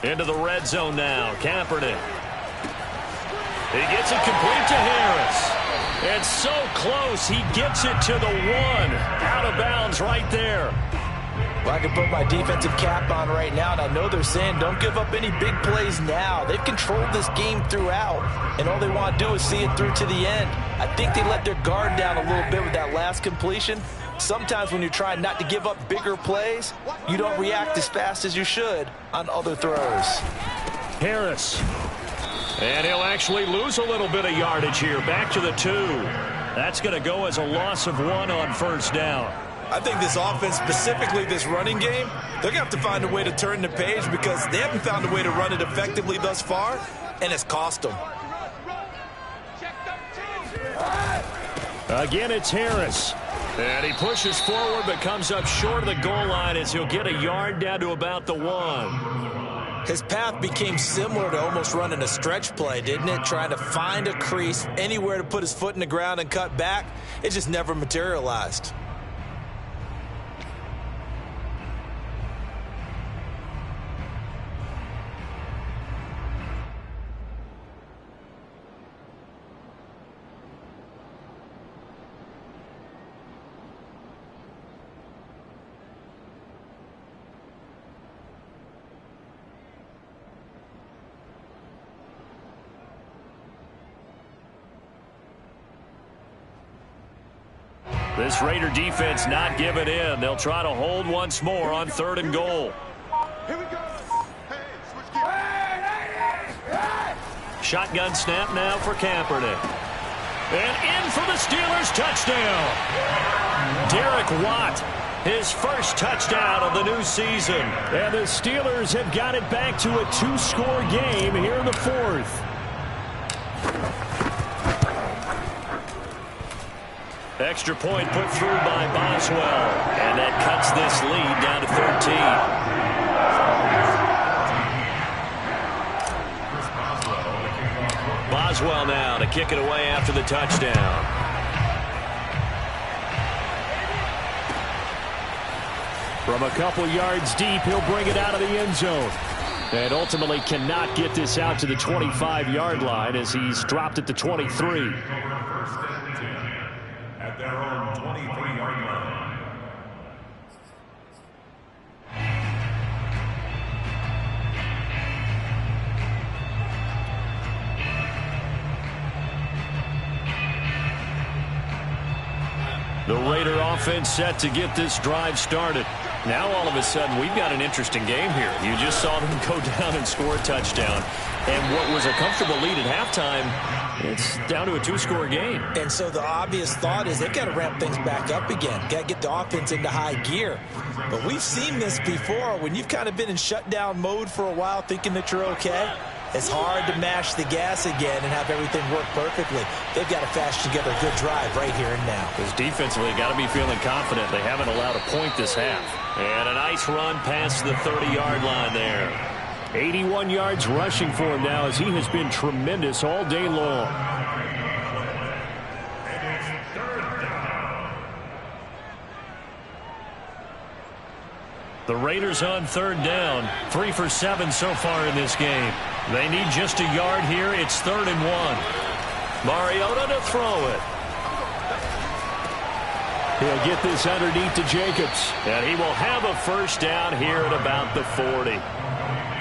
Speaker 1: Into the red zone now. Kaepernick. He gets it complete to Harris. And so close, he gets it to the 1. Out of bounds right there.
Speaker 2: Well, I can put my defensive cap on right now, and I know they're saying don't give up any big plays now. They've controlled this game throughout, and all they want to do is see it through to the end. I think they let their guard down a little bit with that last completion. Sometimes when you're trying not to give up bigger plays, you don't react as fast as you should on other throws.
Speaker 1: Harris. And he'll actually lose a little bit of yardage here. Back to the 2. That's going to go as a loss of 1 on 1st down.
Speaker 2: I think this offense, specifically this running game, they're going to have to find a way to turn the page because they haven't found a way to run it effectively thus far, and it's cost them.
Speaker 1: Again, it's Harris. And he pushes forward but comes up short of the goal line as he'll get a yard down to about the 1.
Speaker 2: His path became similar to almost running a stretch play, didn't it? Trying to find a crease, anywhere to put his foot in the ground and cut back. It just never materialized.
Speaker 1: This Raider defense not giving in. They'll try to hold once more on 3rd and goal.
Speaker 4: Here we go. Hey, switch.
Speaker 1: Shotgun snap now for Kaepernick. And in for the Steelers touchdown. Derek Watt, his first touchdown of the new season.
Speaker 3: And the Steelers have got it back to a 2-score game here in the 4th.
Speaker 1: Extra point put through by Boswell. And that cuts this lead down to 13. Boswell now to kick it away after the touchdown.
Speaker 3: From a couple yards deep, he'll bring it out of the end zone. And ultimately cannot get this out to the 25-yard line as he's dropped at the 23.
Speaker 5: At their own 23-yard line.
Speaker 1: The Raider offense set to get this drive started. Now all of a sudden we've got an interesting game here. You just saw them go down and score a touchdown. And what was a comfortable lead at halftime, it's down to a 2-score game.
Speaker 2: And so the obvious thought is they've got to ramp things back up again. Got to get the offense into high gear. But we've seen this before. When you've kind of been in shutdown mode for a while thinking that you're okay, it's hard to mash the gas again and have everything work perfectly. They've got to fashion together a good drive right here and now.
Speaker 1: Because defensively, got to be feeling confident. They haven't allowed a point this half. And a nice run past the 30-yard line there.
Speaker 3: 81 yards rushing for him now as he has been tremendous all day long.
Speaker 1: The Raiders on 3rd down. 3 for 7 so far in this game. They need just a yard here. It's 3rd and 1. Mariota to throw it.
Speaker 3: He'll get this underneath to Jacobs.
Speaker 1: And he will have a first down here at about the 40.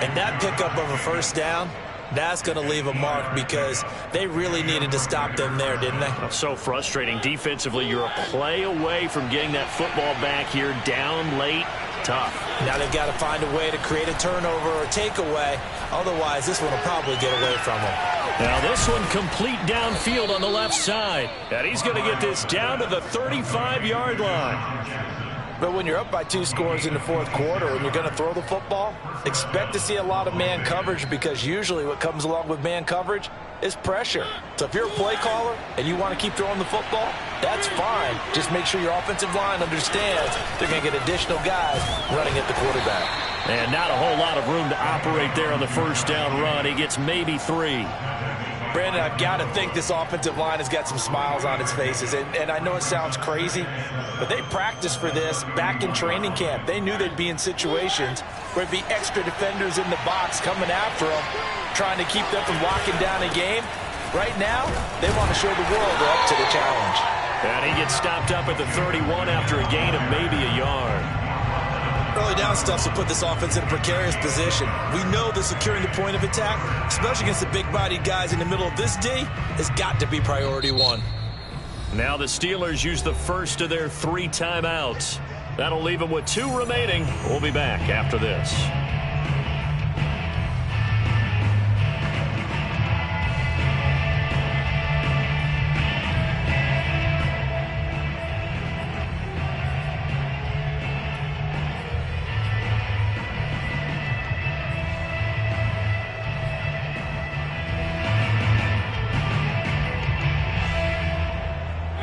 Speaker 2: And that pickup of a first down, that's going to leave a mark because they really needed to stop them there, didn't they?
Speaker 1: So frustrating. Defensively, you're a play away from getting that football back here down late. Tough.
Speaker 2: Now they've got to find a way to create a turnover or takeaway. Otherwise, this one will probably get away from them.
Speaker 3: Now this one complete downfield on the left side. And he's going to get this down to the 35-yard line.
Speaker 2: But when you're up by 2 scores in the fourth quarter and you're going to throw the football, expect to see a lot of man coverage, because usually what comes along with man coverage is pressure. So if you're a play caller and you want to keep throwing the football, that's fine. Just make sure your offensive line understands they're going to get additional guys running at the quarterback.
Speaker 3: And not a whole lot of room to operate there on the first down run. He gets maybe 3.
Speaker 2: Brandon, I've got to think this offensive line has got some smiles on its faces. And I know it sounds crazy, but they practiced for this back in training camp. They knew they'd be in situations where there'd be extra defenders in the box coming after them, trying to keep them from locking down a game. Right now, they want to show the world they're up to the challenge.
Speaker 3: And he gets stopped up at the 31 after a gain of maybe a yard.
Speaker 2: Early down stuff will put this offense in a precarious position. We know that securing the point of attack, especially against the big-bodied guys in the middle of this D, has got to be priority 1.
Speaker 3: Now the Steelers use the first of their 3 timeouts. That'll leave them with 2 remaining. We'll be back after this.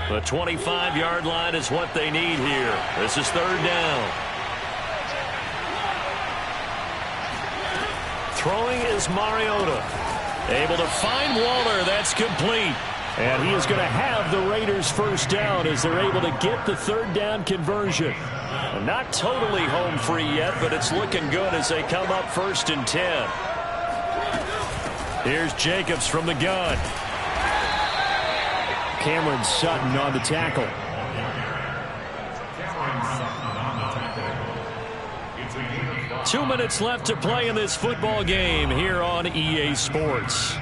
Speaker 3: The 25-yard line is what they need here. This is 3rd down. Throwing is Mariota. Able to find Waller. That's complete. And he is going to have the Raiders first down as they're able to get the 3rd down conversion. Not totally home free yet, but it's looking good as they come up 1st and 10. Here's Jacobs from the gun. Cameron Sutton on the tackle. 2 minutes left to play in this football game here on EA Sports.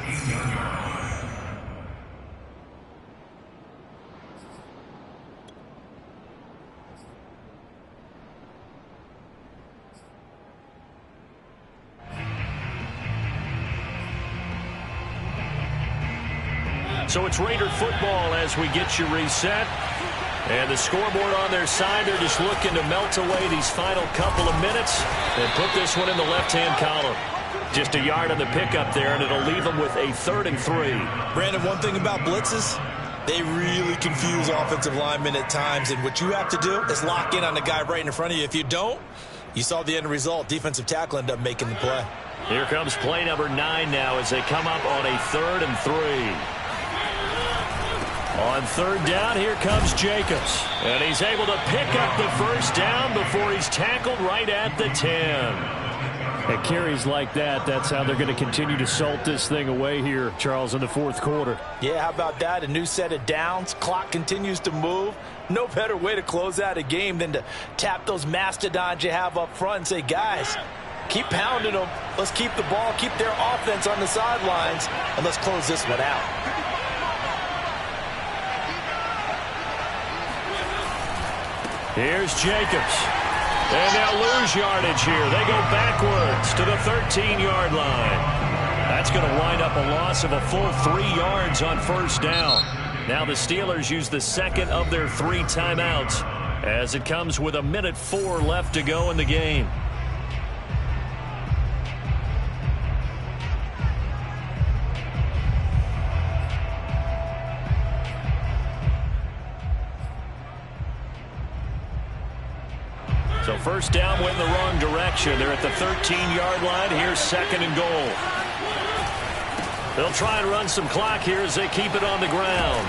Speaker 3: So it's Raider football as we get you reset. And the scoreboard on their side, they're just looking to melt away these final couple of minutes and put this one in the left-hand column. Just a yard on the pickup there, and it'll leave them with a 3rd and 3.
Speaker 2: Brandon, one thing about blitzes, they really confuse offensive linemen at times. And what you have to do is lock in on the guy right in front of you. If you don't, you saw the end result. Defensive tackle ended up making the play.
Speaker 3: Here comes play number 9 now as they come up on a 3rd and 3. On 3rd down, here comes Jacobs. And he's able to pick up the first down before he's tackled right at the 10. At carries like that, that's how they're going to continue to salt this thing away here, Charles, in the 4th quarter.
Speaker 2: Yeah, how about that? A new set of downs. Clock continues to move. No better way to close out a game than to tap those mastodons you have up front and say, guys, keep pounding them. Let's keep the ball, keep their offense on the sidelines, and let's close this one out.
Speaker 3: Here's Jacobs. And they'll lose yardage here. They go backwards to the 13-yard line. That's going to wind up a loss of a full 3 yards on 1st down. Now the Steelers use the 2nd of their 3 timeouts as it comes with 1:04 left to go in the game. So 1st down went in the wrong direction. They're at the 13-yard line. Here's 2nd and goal. They'll try and run some clock here as they keep it on the ground.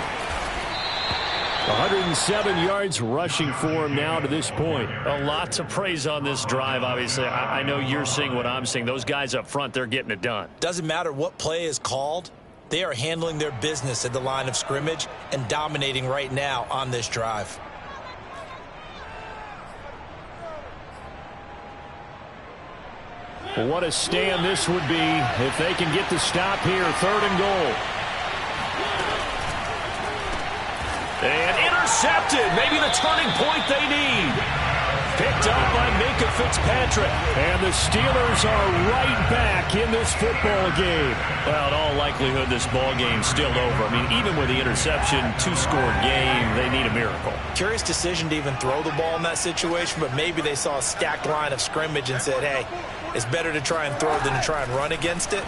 Speaker 3: 107 yards rushing for him now to this point. A lot to praise on this drive, obviously. I know you're seeing what I'm seeing. Those guys up front, they're getting it done.
Speaker 2: Doesn't matter what play is called. They are handling their business at the line of scrimmage and dominating right now on this drive.
Speaker 3: What a stand this would be if they can get the stop here. 3rd and goal. And intercepted. Maybe the turning point they need. Picked up by Minkah Fitzpatrick. And the Steelers are right back in this football game.
Speaker 1: Well, in all likelihood, this ball game's still over. I mean, even with the interception, two-score game, they need a miracle.
Speaker 2: Curious decision to even throw the ball in that situation, but maybe they saw a stacked line of scrimmage and said, hey, it's better to try and throw than to try and run against it.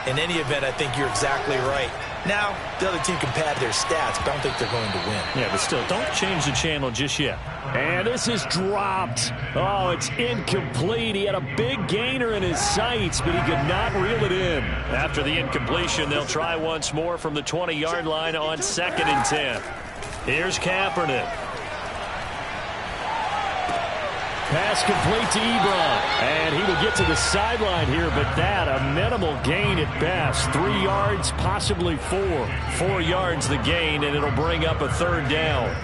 Speaker 2: In any event, I think you're exactly right. Now, the other team can pad their stats, but I don't think they're going to win.
Speaker 1: Yeah, but still, don't change the channel just yet.
Speaker 3: And this is dropped. Oh, it's incomplete. He had a big gainer in his sights, but he could not reel it in.
Speaker 1: After the incompletion, they'll try once more from the 20-yard line on 2nd and 10. Here's Kaepernick.
Speaker 3: Pass complete to Ebron. And he will get to the sideline here, but that a minimal gain at best. 3 yards, possibly 4.
Speaker 1: 4 yards the gain, and it'll bring up a 3rd down.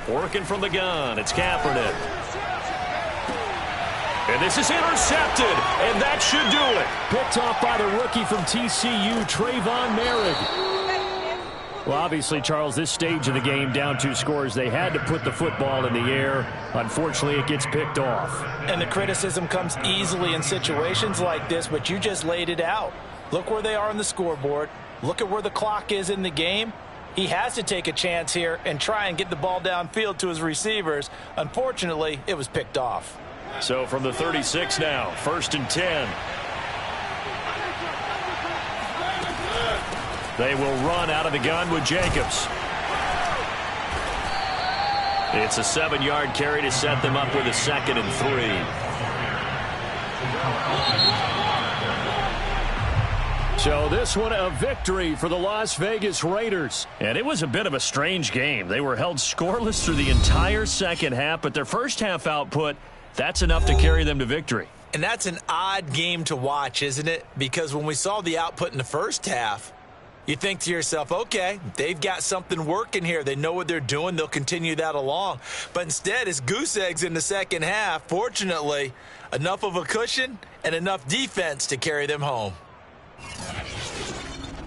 Speaker 1: Working from the gun, it's Kaepernick. And this is intercepted, and that should do it.
Speaker 3: Picked off by the rookie from TCU, Trayvon Merrick. Well, obviously, Charles, this stage of the game, down 2 scores, they had to put the football in the air. Unfortunately, it gets picked off.
Speaker 2: And the criticism comes easily in situations like this, but you just laid it out. Look where they are on the scoreboard. Look at where the clock is in the game. He has to take a chance here and try and get the ball downfield to his receivers. Unfortunately, it was picked off.
Speaker 1: So from the 36 now, 1st and 10. They will run out of the gun with Jacobs. It's a 7-yard carry to set them up with a 2nd and 3.
Speaker 3: So this one a victory for the Las Vegas Raiders.
Speaker 1: And it was a bit of a strange game. They were held scoreless through the entire second half, but their first half output, that's enough to carry them to victory.
Speaker 2: And that's an odd game to watch, isn't it? Because when we saw the output in the first half, you think to yourself, okay, they've got something working here. They know what they're doing. They'll continue that along. But instead, it's goose eggs in the second half. Fortunately, enough of a cushion and enough defense to carry them home.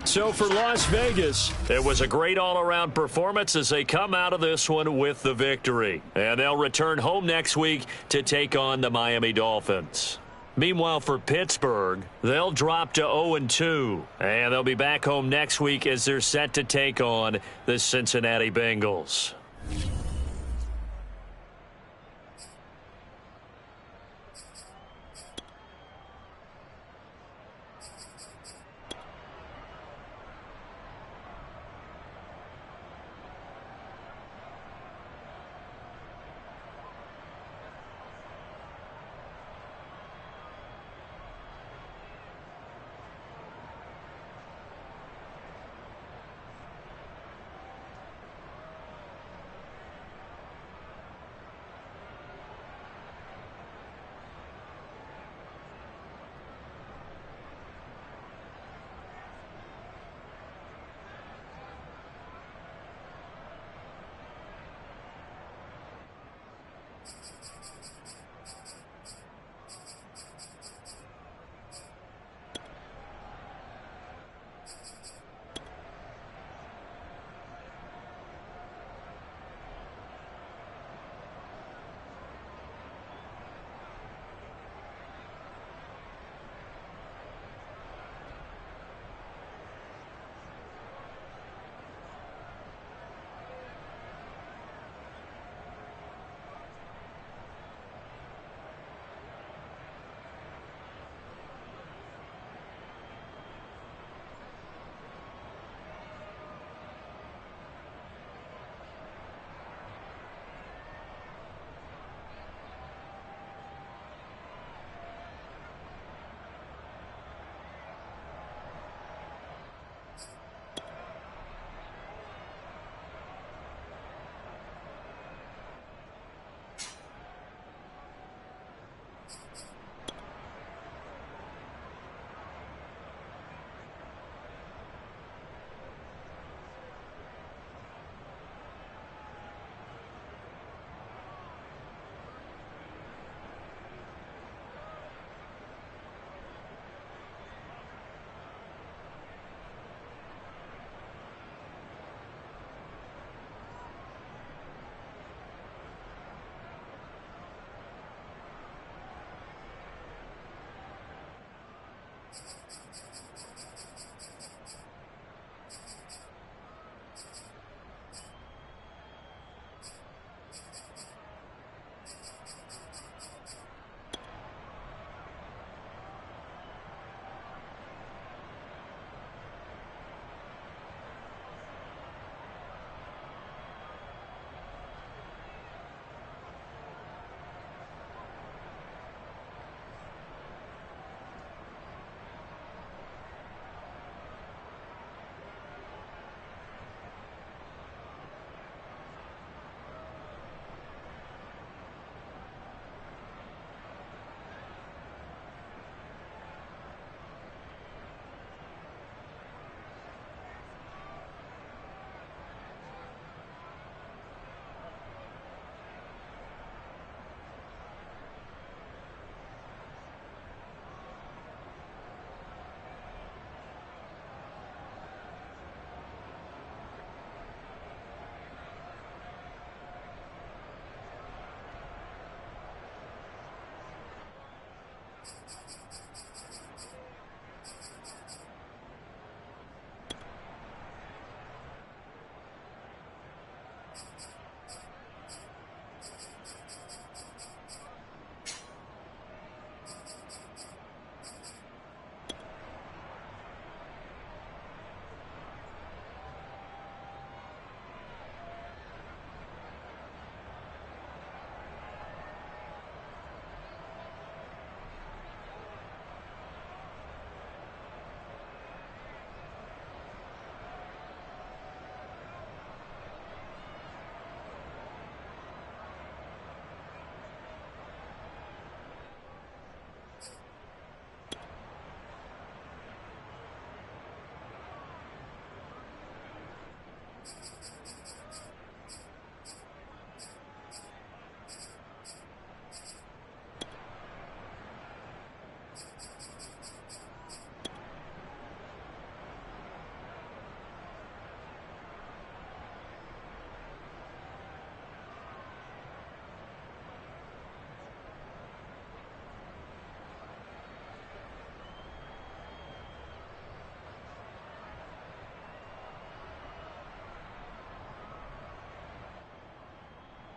Speaker 3: So for Las Vegas,
Speaker 1: it was a great all-around performance as they come out of this one with the victory. And they'll return home next week to take on the Miami Dolphins. Meanwhile, for Pittsburgh, they'll drop to 0-2. And they'll be back home next week as they're set to take on the Cincinnati Bengals.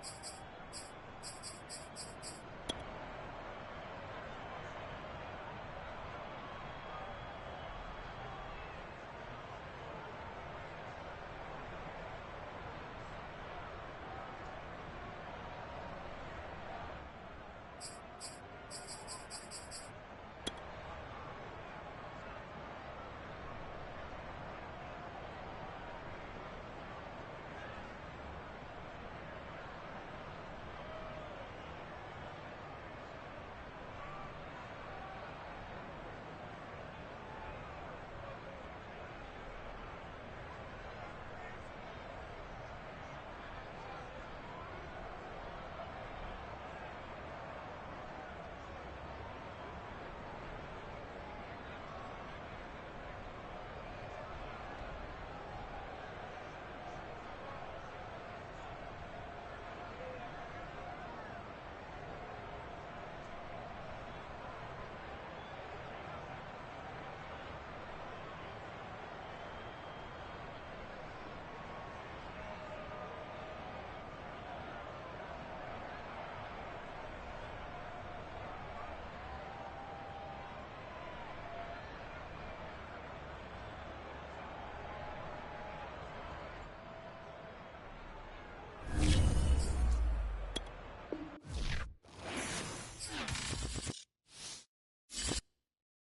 Speaker 6: Thank you.